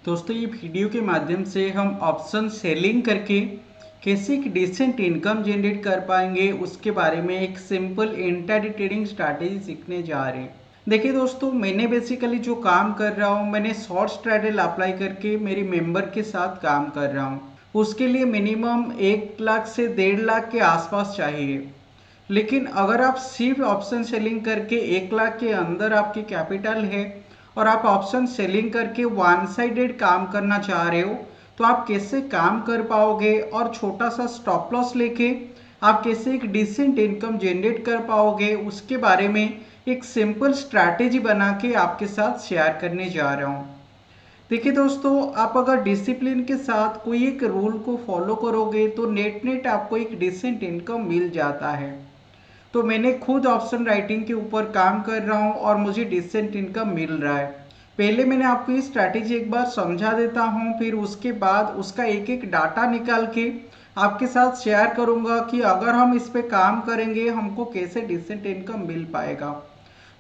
दोस्तों ये वीडियो के माध्यम से हम ऑप्शन सेलिंग करके कैसे एक डिसेंट इनकम जनरेट कर पाएंगे उसके बारे में एक सिंपल इंट्राडे ट्रेडिंग स्ट्रैटेजी सीखने जा रहे हैं। देखिए दोस्तों, मैंने बेसिकली जो काम कर रहा हूँ, मैंने शॉर्ट स्ट्रैटेजी अप्लाई करके मेरी मेंबर के साथ काम कर रहा हूँ। उसके लिए मिनिमम 1 लाख से 1.5 लाख के आसपास चाहिए। लेकिन अगर आप सिर्फ ऑप्शन सेलिंग करके 1 लाख के अंदर आपकी कैपिटल है और आप ऑप्शन सेलिंग करके वन साइडेड काम करना चाह रहे हो, तो आप कैसे काम कर पाओगे और छोटा सा स्टॉप लॉस लेके आप कैसे एक डिसेंट इनकम जनरेट कर पाओगे उसके बारे में एक सिंपल स्ट्रैटेजी बना के आपके साथ शेयर करने जा रहा हूँ। देखिए दोस्तों, आप अगर डिसिप्लिन के साथ कोई एक रूल को फॉलो करोगे तो नेट आपको एक डिसेंट इनकम मिल जाता है। तो मैंने खुद ऑप्शन राइटिंग के ऊपर काम कर रहा हूँ और मुझे डिसेंट इनकम मिल रहा है। पहले मैंने आपको ये स्ट्रैटेजी एक बार समझा देता हूँ, फिर उसके बाद उसका एक एक डाटा निकाल के आपके साथ शेयर करूँगा कि अगर हम इस पे काम करेंगे हमको कैसे डिसेंट इनकम मिल पाएगा।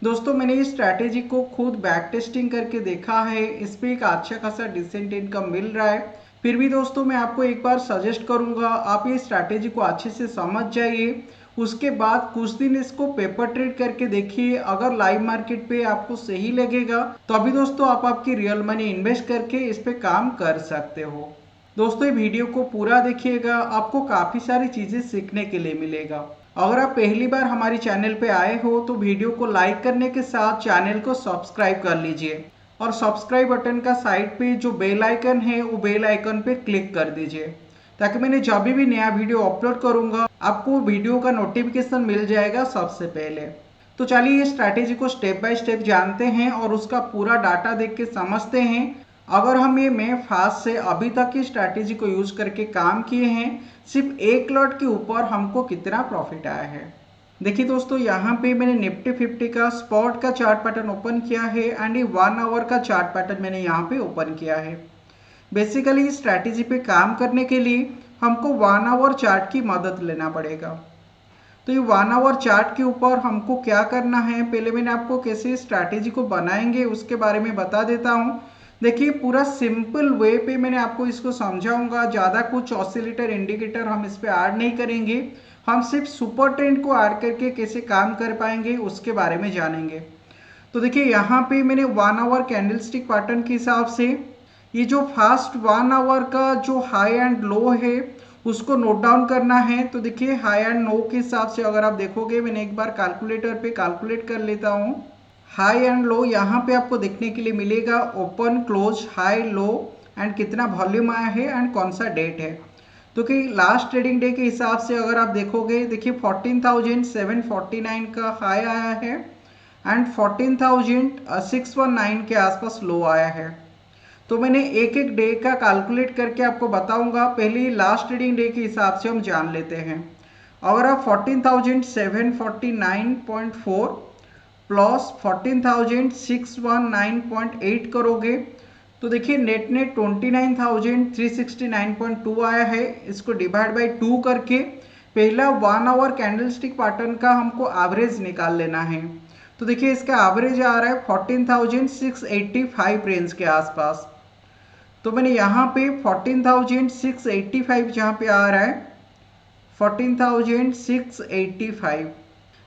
दोस्तों, मैंने इस स्ट्रैटेजी को खुद बैक टेस्टिंग करके देखा है, इस पे एक अच्छा खासा डिसेंट इनकम मिल रहा है। फिर भी दोस्तों, मैं आपको एक बार सजेस्ट करूंगा आप ये स्ट्रैटेजी को अच्छे से समझ जाइए। उसके बाद कुछ दिन इसको पेपर ट्रेड करके देखिए, अगर लाइव मार्केट पे आपको सही लगेगा तो अभी दोस्तों आप आपकी रियल मनी इन्वेस्ट करके इस पे काम कर सकते हो। दोस्तों, ये वीडियो को पूरा देखिएगा, आपको काफ़ी सारी चीज़ें सीखने के लिए मिलेगा। अगर आप पहली बार हमारी चैनल पे आए हो तो वीडियो को लाइक करने के साथ चैनल को सब्सक्राइब कर लीजिए और सब्सक्राइब बटन का साइड पे जो बेल आइकन है वो बेल आइकन पे क्लिक कर दीजिए, ताकि मैंने जब भी नया वीडियो अपलोड करूंगा आपको वीडियो का नोटिफिकेशन मिल जाएगा सबसे पहले। तो चलिए ये स्ट्रैटेजी को स्टेप बाय स्टेप जानते हैं और उसका पूरा डाटा देख के समझते हैं। अगर हम ये मैं फास्ट से अभी तक की स्ट्रैटेजी को यूज करके काम किए हैं, सिर्फ 1 लॉट के ऊपर हमको कितना प्रॉफिट आया है। देखिए दोस्तों, यहाँ पे मैंने निफ्टी 50 का स्पॉट का चार्ट पैटर्न ओपन किया है एंड ये 1 आवर का चार्ट पैटर्न मैंने यहाँ पे ओपन किया है। बेसिकली इस स्ट्रैटेजी पे काम करने के लिए हमको 1 आवर चार्ट की मदद लेना पड़ेगा। तो ये 1 आवर चार्ट के ऊपर हमको क्या करना है, पहले मैंने आपको कैसे स्ट्रैटेजी को बनाएंगे उसके बारे में बता देता हूँ। देखिए, पूरा सिंपल वे पे मैंने आपको इसको समझाऊंगा। ज़्यादा कुछ ऑसिलेटर इंडिकेटर हम इस पे ऐड नहीं करेंगे, हम सिर्फ सुपर ट्रेंड को ऐड करके कैसे काम कर पाएंगे उसके बारे में जानेंगे। तो देखिए, यहाँ पे मैंने 1 आवर कैंडलस्टिक पैटर्न के हिसाब से ये जो फास्ट 1 आवर का जो हाई एंड लो है उसको नोट डाउन करना है। तो देखिए, हाई एंड लो के हिसाब से अगर आप देखोगे, मैंने एक बार कैलकुलेटर पे कैलकुलेट कर लेता हूँ। हाई एंड लो यहाँ पे आपको देखने के लिए मिलेगा, open close high low and कितना वॉल्यूम आया है एंड कौन सा डेट है। तो कि लास्ट ट्रेडिंग डे के हिसाब से अगर आप देखोगे, देखिए 14,749 का हाई आया है एंड 14,619 के आसपास लो आया है। तो मैंने एक एक डे का कैलकुलेट करके आपको बताऊंगा। पहले लास्ट ट्रेडिंग डे के हिसाब से हम जान लेते हैं। अगर आप 14,749.4 प्लस 14,619.8 करोगे तो देखिए नेट 29,369.2 आया है। इसको डिवाइड बाई 2 करके पहला 1 आवर कैंडलस्टिक पैटर्न का हमको एवरेज निकाल लेना है। तो देखिए, इसका एवरेज आ रहा है 14,685 रेंज के आसपास। तो मैंने यहाँ पे 14,685 जहाँ पे आ रहा है 14,685,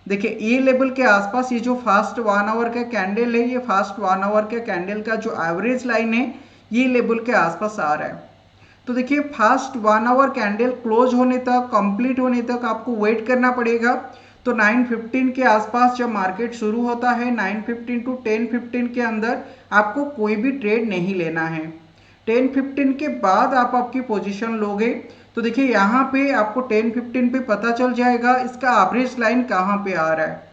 देखिए ये लेवल के आसपास ये जो फास्ट 1 आवर का कैंडल है, ये फास्ट 1 आवर का कैंडल का जो एवरेज लाइन है ये लेवल के आसपास आ रहा है। तो देखिए, फास्ट 1 आवर कैंडल क्लोज होने तक, कंप्लीट होने तक आपको वेट करना पड़ेगा। तो 9:15 के आसपास जब मार्केट शुरू होता है, 9:15 टू 10:15 के अंदर आपको कोई भी ट्रेड नहीं लेना है। 10:15 के बाद आप आपकी पोजीशन लोगे। तो देखिए, यहाँ पे आपको 10:15 पे पता चल जाएगा इसका एवरेज लाइन कहाँ पे आ रहा है।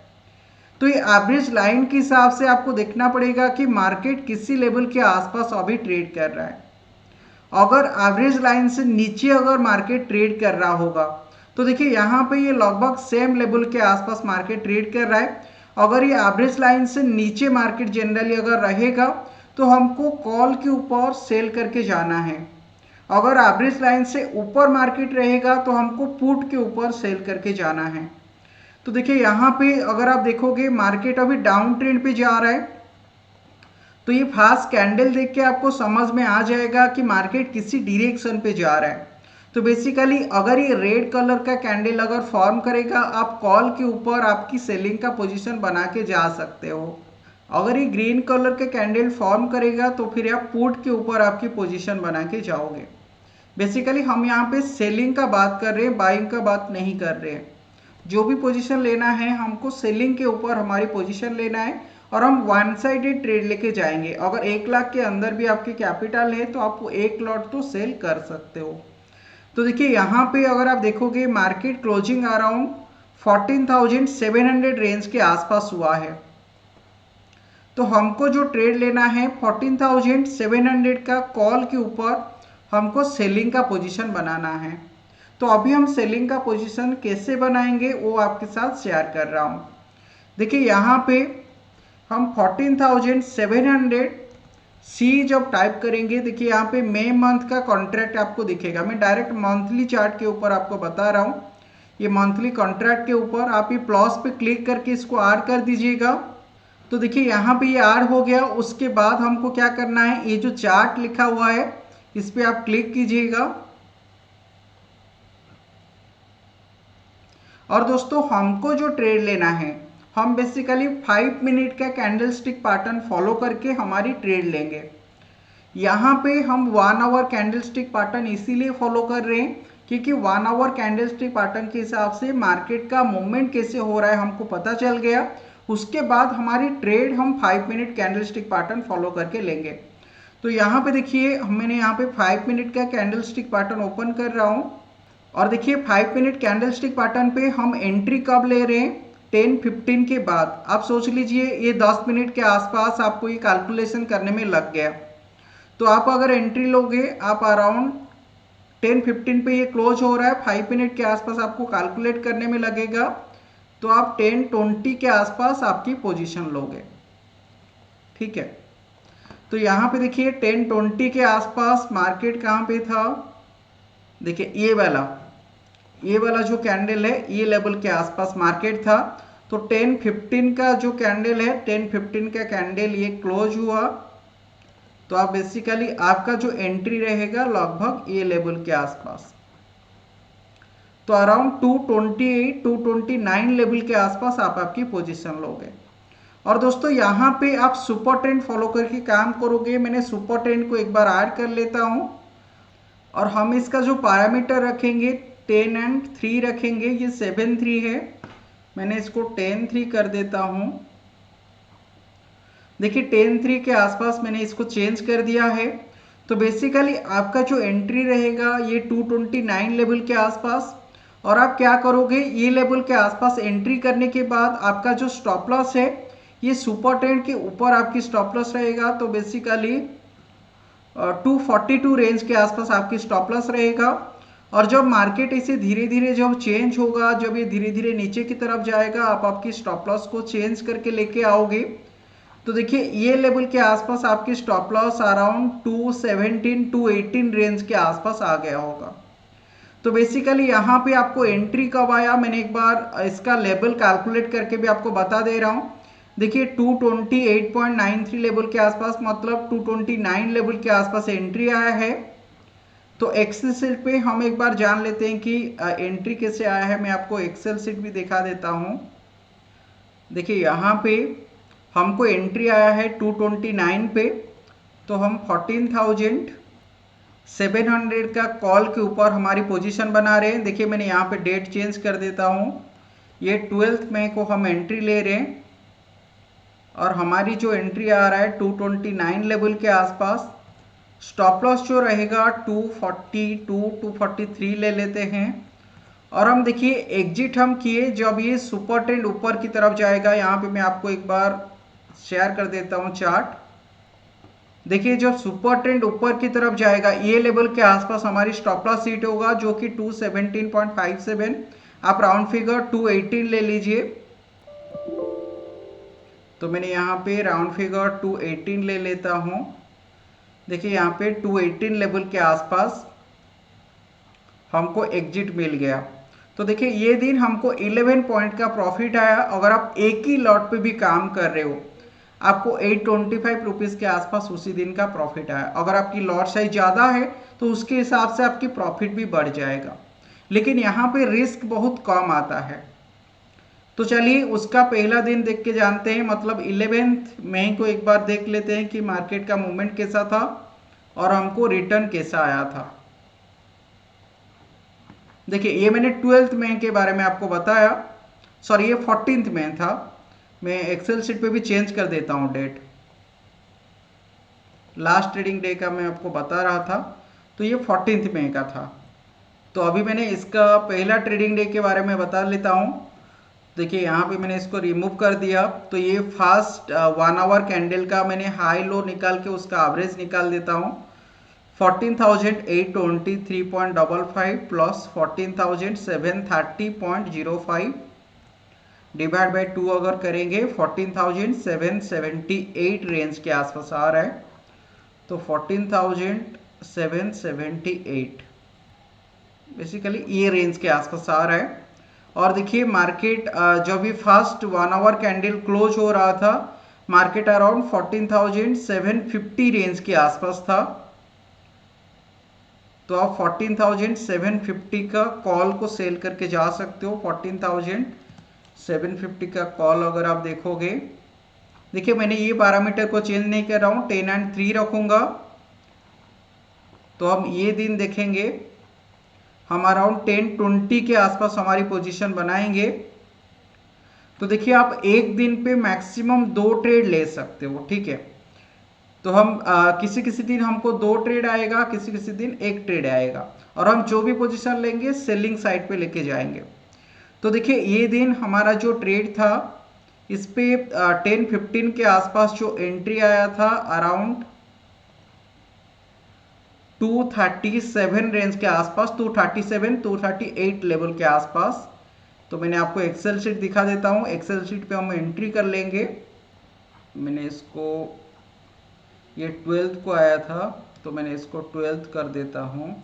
तो ये एवरेज लाइन के हिसाब से आपको देखना पड़ेगा कि मार्केट किसी लेवल के आसपास अभी ट्रेड कर रहा है। अगर एवरेज लाइन से नीचे अगर मार्केट ट्रेड कर रहा होगा तो देखिए, यहाँ पे ये लगभग सेम लेवल के आसपास मार्केट ट्रेड कर रहा है। अगर ये एवरेज लाइन से नीचे मार्केट जनरली अगर रहेगा तो हमको कॉल के ऊपर सेल करके जाना है। अगर एवरेज लाइन से ऊपर मार्केट रहेगा तो हमको पुट के ऊपर सेल करके जाना है। तो देखिए, यहाँ पे अगर आप देखोगे मार्केट अभी डाउन ट्रेंड पे जा रहा है। तो ये फास्ट कैंडल देख के आपको समझ में आ जाएगा कि मार्केट किसी डायरेक्शन पे जा रहा है। तो बेसिकली अगर ये रेड कलर का कैंडल अगर फॉर्म करेगा, आप कॉल के ऊपर आपकी सेलिंग का पोजीशन बना के जा सकते हो। अगर ये ग्रीन कलर का कैंडल फॉर्म करेगा तो फिर आप पुट के ऊपर आपकी पोजीशन बना के जाओगे। बेसिकली हम यहाँ पे सेलिंग का बात कर रहे हैं, बाइंग का बात नहीं कर रहे हैं। जो भी पोजीशन लेना है हमको सेलिंग के ऊपर हमारी पोजीशन लेना है और हम वन साइडेड ट्रेड लेके जाएंगे। अगर 1 लाख के अंदर भी आपके कैपिटल है तो आप एक लॉट तो सेल कर सकते हो। तो देखिए यहाँ पे अगर आप देखोगे मार्केट क्लोजिंग अराउंड 14,700 रेंज के आसपास हुआ है। तो हमको जो ट्रेड लेना है 14,700 का कॉल के ऊपर हमको सेलिंग का पोजीशन बनाना है। तो अभी हम सेलिंग का पोजीशन कैसे बनाएंगे वो आपके साथ शेयर कर रहा हूँ। देखिए यहाँ पे हम 14,700 सी जब टाइप करेंगे, देखिए यहाँ पे मई मंथ का कॉन्ट्रैक्ट आपको दिखेगा। मैं डायरेक्ट मंथली चार्ट के ऊपर आपको बता रहा हूँ। ये मंथली कॉन्ट्रैक्ट के ऊपर आप ये प्लस पे क्लिक करके इसको आर कर दीजिएगा। तो देखिए यहाँ पे ये आर हो गया। उसके बाद हमको क्या करना है, ये जो चार्ट लिखा हुआ है इस पर आप क्लिक कीजिएगा। और दोस्तों हमको जो ट्रेड लेना है, हम बेसिकली 5 मिनट का कैंडल स्टिक पैटर्न फॉलो करके हमारी ट्रेड लेंगे। यहाँ पे हम 1 आवर कैंडल स्टिक पैटर्न इसीलिए फॉलो कर रहे हैं क्योंकि 1 आवर कैंडल स्टिक पैटर्न के हिसाब से मार्केट का मूवमेंट कैसे हो रहा है हमको पता चल गया। उसके बाद हमारी ट्रेड हम 5 minute candle stick pattern follow करके लेंगे। तो यहाँ पे देखिए मैंने यहाँ पे 5 मिनट का कैंडल स्टिक पैटर्न ओपन कर रहा हूँ और देखिए 5 मिनट कैंडल स्टिक पैटर्न पे हम एंट्री कब ले रहे हैं, 10:15 के बाद। आप सोच लीजिए ये 10 मिनट के आसपास आपको ये कैलकुलेशन करने में लग गया। तो आप अगर एंट्री लोगे, आप अराउंड 10:15 पे ये क्लोज हो रहा है, 5 मिनट के आसपास आपको कैलकुलेट करने में लगेगा। तो आप 10:20 के आसपास आपकी पोजीशन लोगे, ठीक है। तो यहाँ पे देखिए 10:20 के आसपास मार्केट कहाँ पे था, देखिए ये वाला जो कैंडल है ये लेवल के आसपास मार्केट था। तो 10:15 का जो कैंडल है, 10:15 का कैंडल ये क्लोज हुआ। तो आप बेसिकली आपका जो एंट्री रहेगा लगभग ये लेवल के आसपास, तो अराउंड 228 229 लेवल के आसपास आप आपकी पोजीशन लोगे। और दोस्तों यहाँ पे आप सुपर ट्रेंड फॉलो करके काम करोगे। मैंने सुपर ट्रेंड को एक बार ऐड कर लेता हूँ और हम इसका जो पैरामीटर रखेंगे 10 and 3 रखेंगे। ये 7-3 है, मैंने इसको 10-3 कर देता हूँ। देखिए 10-3 के आसपास मैंने इसको चेंज कर दिया है। तो बेसिकली आपका जो एंट्री रहेगा ये 229 लेवल के आसपास। और आप क्या करोगे, ये लेवल के आसपास एंट्री करने के बाद आपका जो स्टॉप लॉस है ये सुपर ट्रेंड के ऊपर आपकी स्टॉप लॉस रहेगा। तो बेसिकली 242 रेंज के आसपास आपकी स्टॉप लॉस रहेगा। और जब मार्केट इसे धीरे धीरे जब चेंज होगा, जब ये धीरे धीरे नीचे की तरफ जाएगा, आप आपकी स्टॉप लॉस को चेंज करके लेके आओगे। तो देखिए ये लेवल के आसपास आपकी स्टॉप लॉस अराउंड 217 218 रेंज के आसपास आ गया होगा। तो बेसिकली यहाँ पे आपको एंट्री कब आया, मैंने एक बार इसका लेवल कैलकुलेट करके भी आपको बता दे रहा हूँ। देखिए 228.93 लेवल के आसपास, मतलब 229 लेवल के आसपास एंट्री आया है। तो एक्सेल शीट पे हम एक बार जान लेते हैं कि एंट्री कैसे आया है। मैं आपको एक्सेल शीट भी दिखा देता हूँ। देखिए यहाँ पे हमको एंट्री आया है 229 पे। तो हम 14,700 का कॉल के ऊपर हमारी पोजीशन बना रहे हैं। देखिए मैंने यहाँ पे डेट चेंज कर देता हूँ, ये 12 मई को हम एंट्री ले रहे हैं और हमारी जो एंट्री आ रहा है 229 लेवल के आसपास। स्टॉप लॉस जो रहेगा 242 243 ले लेते हैं। और हम देखिए एग्जिट हम किए जब ये सुपर ट्रेंड ऊपर की तरफ जाएगा। यहाँ पे मैं आपको एक बार शेयर कर देता हूँ चार्ट। देखिए जब सुपर ट्रेंड ऊपर की तरफ जाएगा ये लेवल के आसपास हमारी स्टॉप लॉस सीट होगा जो कि 217.57, आप राउंड फिगर 218 ले लीजिए। तो मैंने यहाँ पे राउंड फिगर 218 ले लेता हूँ। देखिए यहाँ पे 218 लेवल के आसपास हमको एग्जिट मिल गया। तो देखिए ये दिन हमको 11 पॉइंट का प्रॉफिट आया। अगर आप एक ही लॉट पे भी काम कर रहे हो, आपको 825 रुपीज़ के आसपास उसी दिन का प्रॉफिट आया। अगर आपकी लॉट साइज ज़्यादा है तो उसके हिसाब से आपकी प्रॉफिट भी बढ़ जाएगा, लेकिन यहाँ पे रिस्क बहुत कम आता है। तो चलिए उसका पहला दिन देख के जानते हैं, मतलब 11 मई को एक बार देख लेते हैं कि मार्केट का मूवमेंट कैसा था और हमको रिटर्न कैसा आया था। देखिए ये मैंने 12 मई के बारे में आपको बताया, सॉरी ये 14 मई था। मैं एक्सेल शीट पे भी चेंज कर देता हूँ डेट, लास्ट ट्रेडिंग डे का मैं आपको बता रहा था, तो ये 14 मई का था। तो अभी मैंने इसका पहला ट्रेडिंग डे के बारे में बता लेता हूँ। देखिए यहाँ पे मैंने इसको रिमूव कर दिया, तो ये फास्ट 1 आवर कैंडल का मैंने हाई लो निकाल के उसका एवरेज निकाल देता हूँ। 14,823.55 प्लस 14,730.05 डिवाइड बाय 2 अगर करेंगे 14,778 रेंज के आसपास आ रहा है। तो 14,778 बेसिकली ये रेंज के आसपास आ रहा है। और देखिए मार्केट जब भी फर्स्ट 1 आवर कैंडल क्लोज हो रहा था, मार्केट अराउंड 14,750 रेंज के आसपास था। तो आप 14,750 का कॉल को सेल करके जा सकते हो। 14,750 का कॉल अगर आप देखोगे, देखिए मैंने ये पैरामीटर को चेंज नहीं कर रहा हूँ, 10 and 3 रखूंगा। तो हम ये दिन देखेंगे, हम अराउंड 10:20 के आसपास हमारी पोजीशन बनाएंगे। तो देखिए आप एक दिन पे मैक्सिमम 2 ट्रेड ले सकते हो, ठीक है। तो हम किसी किसी दिन हमको 2 ट्रेड आएगा, किसी किसी दिन 1 ट्रेड आएगा, और हम जो भी पोजीशन लेंगे सेलिंग साइड पे लेके जाएंगे। तो देखिए ये दिन हमारा जो ट्रेड था, इस पे 10:15 के आसपास जो एंट्री आया था अराउंड 237 रेंज के आसपास, 237 238 लेवल के आसपास। तो मैंने आपको एक्सेल शीट दिखा देता हूँ, एक्सेल शीट पे हम एंट्री कर लेंगे। मैंने इसको, ये 12 को आया था तो मैंने इसको 12 कर देता हूँ।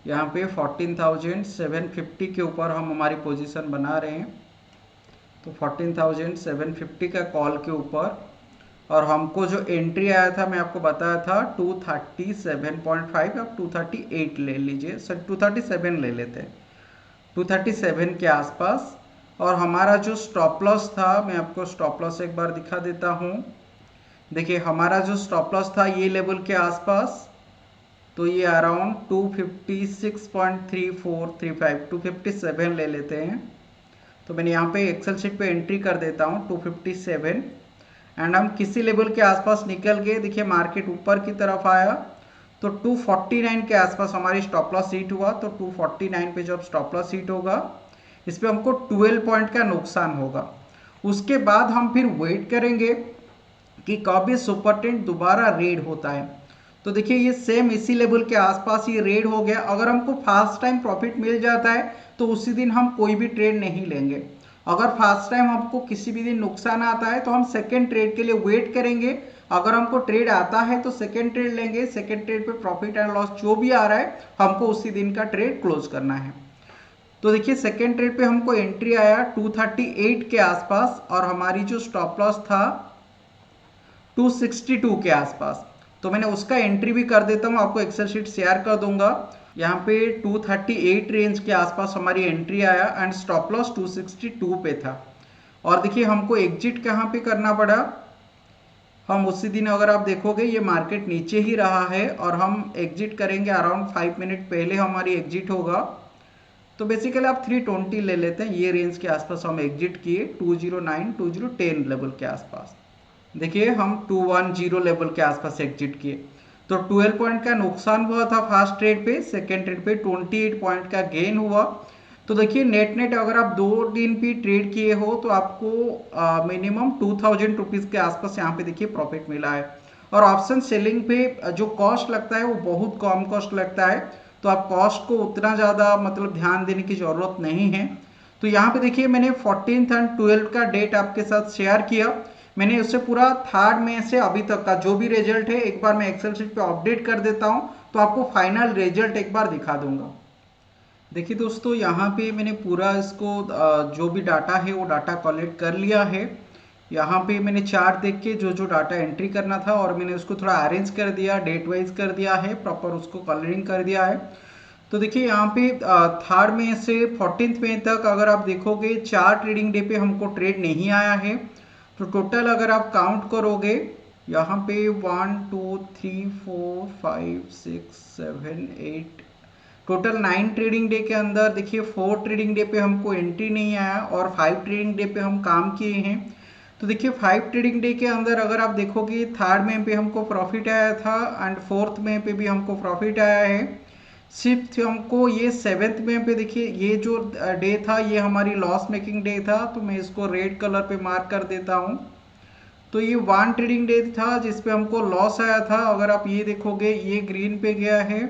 यहाँ पे 14,750 के ऊपर हम हमारी पोजीशन बना रहे हैं। तो 14,750 का कॉल के ऊपर, और हमको जो एंट्री आया था मैं आपको बताया था 237.5, अब 238 ले लीजिए, सर 237 ले लेते हैं, 237 के आसपास। और हमारा जो स्टॉप लॉस था, मैं आपको स्टॉप लॉस एक बार दिखा देता हूँ। देखिए हमारा जो स्टॉप लॉस था ये लेवल के आसपास, तो ये अराउंड 256.3435, 257 ले लेते हैं। तो मैंने यहाँ पे एक्सेल शीट पे एंट्री कर देता हूँ 257, एंड हम किसी लेवल के आसपास निकल गए। देखिए मार्केट ऊपर की तरफ आया तो 249 के आसपास हमारी स्टॉप लॉस हिट हुआ। तो 249 पे जब स्टॉप लॉस हिट होगा, इस पे हमको 12 पॉइंट का नुकसान होगा। उसके बाद हम फिर वेट करेंगे कि कब ये सुपर ट्रेंड दोबारा रेड होता है। तो देखिए ये सेम इसी लेवल के आसपास ये रेड हो गया। अगर हमको फर्स्ट टाइम प्रॉफिट मिल जाता है तो उसी दिन हम कोई भी ट्रेड नहीं लेंगे। अगर फर्स्ट टाइम हमको किसी भी दिन नुकसान आता है तो हम सेकेंड ट्रेड के लिए वेट करेंगे। अगर हमको ट्रेड आता है तो सेकेंड ट्रेड लेंगे। सेकेंड ट्रेड पे प्रॉफिट एंड लॉस जो भी आ रहा है हमको उसी दिन का ट्रेड क्लोज करना है। तो देखिए सेकेंड ट्रेड पे हमको एंट्री आया 238 के आसपास, और हमारी जो स्टॉप लॉस था 262 के आसपास। तो मैंने उसका एंट्री भी कर देता हूँ, आपको एक्सेल शीट शेयर कर दूंगा। यहाँ पे 238 रेंज के आसपास हमारी एंट्री आया एंड स्टॉप लॉस 262 पे था। और देखिए हमको एग्जिट कहाँ पे करना पड़ा, हम उसी दिन अगर आप देखोगे ये मार्केट नीचे ही रहा है और हम एग्जिट करेंगे अराउंड 5 मिनट पहले हमारी एग्जिट होगा। तो बेसिकली आप 320 ले लेते हैं, ये रेंज के आसपास हम एग्जिट किए 209 2010 लेवल के आसपास। देखिए हम 210 लेवल के आसपास एग्जिट किए। तो 12 पॉइंट का नुकसान हुआ था फर्स्ट ट्रेड पे, सेकेंड ट्रेड पे 28 पॉइंट का गेन हुआ। तो देखिए नेट नेट अगर आप 2 दिन भी ट्रेड किए हो तो आपको मिनिमम 2000 रुपीज़ के आसपास यहाँ पे देखिए प्रॉफिट मिला है। और ऑप्शन सेलिंग पे जो कॉस्ट लगता है वो बहुत कम कॉस्ट लगता है, तो आप कॉस्ट को उतना ज़्यादा मतलब ध्यान देने की ज़रूरत नहीं है। तो यहाँ पे देखिए मैंने 14th एंड 12th का डेट आपके साथ शेयर किया। मैंने उससे पूरा 3rd मई से अभी तक का जो भी रिजल्ट है एक बार मैं एक्सेल शीट पे अपडेट कर देता हूँ, तो आपको फाइनल रिजल्ट एक बार दिखा दूंगा। देखिए दोस्तों, यहाँ पे मैंने पूरा इसको जो भी डाटा है वो डाटा कलेक्ट कर लिया है। यहाँ पे मैंने चार्ट देख के जो जो डाटा एंट्री करना था और मैंने उसको थोड़ा अरेंज कर दिया, डेट वाइज कर दिया है, प्रॉपर उसको कलरिंग कर दिया है। तो देखिए यहाँ पे 3 मई से 14 मई तक अगर आप देखोगे 4 ट्रेडिंग डे पे हमको ट्रेड नहीं आया है। तो टोटल अगर आप काउंट करोगे यहाँ पे 1 2 3 4 5 6 7 8 टोटल 9 ट्रेडिंग डे के अंदर देखिए 4 ट्रेडिंग डे पे हमको एंट्री नहीं आया और 5 ट्रेडिंग डे पे हम काम किए हैं। तो देखिए 5 ट्रेडिंग डे के अंदर अगर आप देखोगे 3 मई पे हमको प्रॉफिट आया था एंड 4 मई पे भी हमको प्रॉफिट आया है। सिर्फ हमको ये 7 मई पे देखिए ये जो डे था ये हमारी लॉस मेकिंग डे था, तो मैं इसको रेड कलर पे मार्क कर देता हूँ। तो ये 1 ट्रेडिंग डे था जिसपे हमको लॉस आया था। अगर आप ये देखोगे ये ग्रीन पे गया है,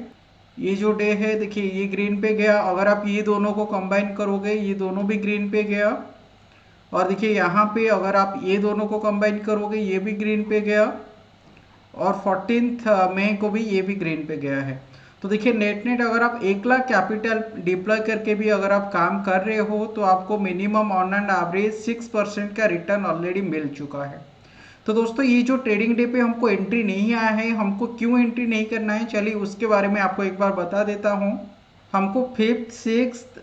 ये जो डे है देखिए ये ग्रीन पे गया। अगर आप ये दोनों को कंबाइन करोगे ये दोनों भी ग्रीन पे गया। और देखिए यहाँ पे अगर आप ये दोनों को कंबाइन करोगे ये भी ग्रीन पे गया और 14 मई को भी ये भी ग्रीन पे गया है। तो देखिए नेट नेट अगर आप 1 लाख कैपिटल डिप्लॉय करके भी अगर आप काम कर रहे हो तो आपको मिनिमम ऑन एंड एवरेज 6% का रिटर्न ऑलरेडी मिल चुका है। तो दोस्तों ये जो ट्रेडिंग डे पे हमको एंट्री नहीं आया है, हमको क्यों एंट्री नहीं करना है, चलिए उसके बारे में आपको एक बार बता देता हूँ। हमको 5th 6th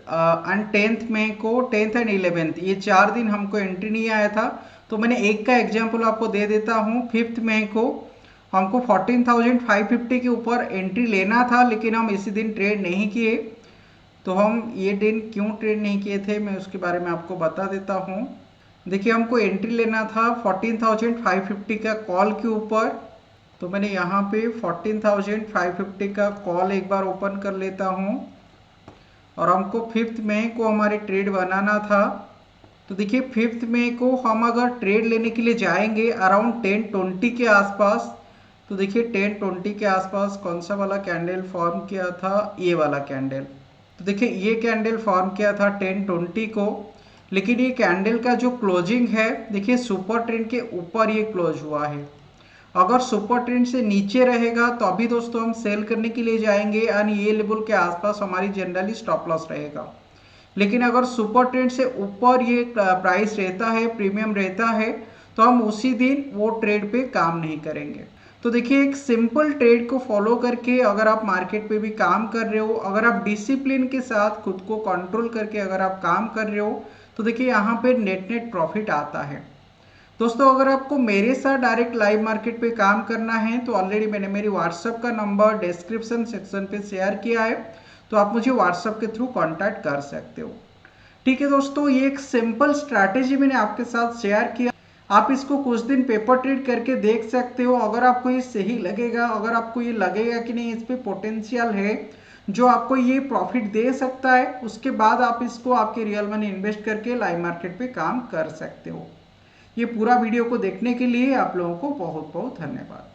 एंड 10th मई को 10th एंड 11th ये 4 दिन हमको एंट्री नहीं आया था। तो मैंने एक का एग्जांपल आपको दे देता हूँ। 5th मई को हमको 14,550 के ऊपर एंट्री लेना था, लेकिन हम इसी दिन ट्रेड नहीं किए। तो हम ये दिन क्यों ट्रेड नहीं किए थे मैं उसके बारे में आपको बता देता हूँ। देखिए हमको एंट्री लेना था 14,550 का कॉल के ऊपर। तो मैंने यहाँ पे 14,550 का कॉल एक बार ओपन कर लेता हूँ और हमको 5th मई को हमारे ट्रेड बनाना था। तो देखिए 5th मई को हम अगर ट्रेड लेने के लिए जाएंगे अराउंड 10:20 के आसपास। तो देखिए 10:20 के आसपास कौन सा वाला कैंडल फॉर्म किया था, ये वाला कैंडल। तो देखिए ये कैंडल फॉर्म किया था 10:20 को, लेकिन ये कैंडल का जो क्लोजिंग है देखिए सुपर ट्रेंड के ऊपर ये क्लोज हुआ है। अगर सुपर ट्रेंड से नीचे रहेगा तो अभी दोस्तों हम सेल करने के लिए जाएंगे एंड ये लेवल के आसपास हमारी जनरली स्टॉप लॉस रहेगा। लेकिन अगर सुपर ट्रेंड से ऊपर ये प्राइस रहता है, प्रीमियम रहता है, तो हम उसी दिन वो ट्रेड पे काम नहीं करेंगे। तो देखिए एक सिंपल ट्रेड को फॉलो करके अगर आप मार्केट पे भी काम कर रहे हो, अगर आप डिसिप्लिन के साथ खुद को कंट्रोल करके अगर आप काम कर रहे हो, तो देखिए यहाँ पे नेट नेट प्रॉफिट आता है। दोस्तों अगर आपको मेरे साथ डायरेक्ट लाइव मार्केट पे काम करना है तो ऑलरेडी मैंने मेरी व्हाट्सएप का नंबर डिस्क्रिप्शन सेक्शन पे शेयर किया है, तो आप मुझे व्हाट्सएप के थ्रू कांटेक्ट कर सकते हो। ठीक है दोस्तों, ये एक सिंपल स्ट्रैटेजी मैंने आपके साथ शेयर किया। आप इसको कुछ दिन पेपर ट्रेड करके देख सकते हो। अगर आपको ये सही लगेगा, अगर आपको ये लगेगा कि नहीं इस पे पोटेंशियल है जो आपको ये प्रॉफिट दे सकता है, उसके बाद आप इसको आपके रियल मनी इन्वेस्ट करके लाइव मार्केट पे काम कर सकते हो। ये पूरा वीडियो को देखने के लिए आप लोगों को बहुत बहुत धन्यवाद।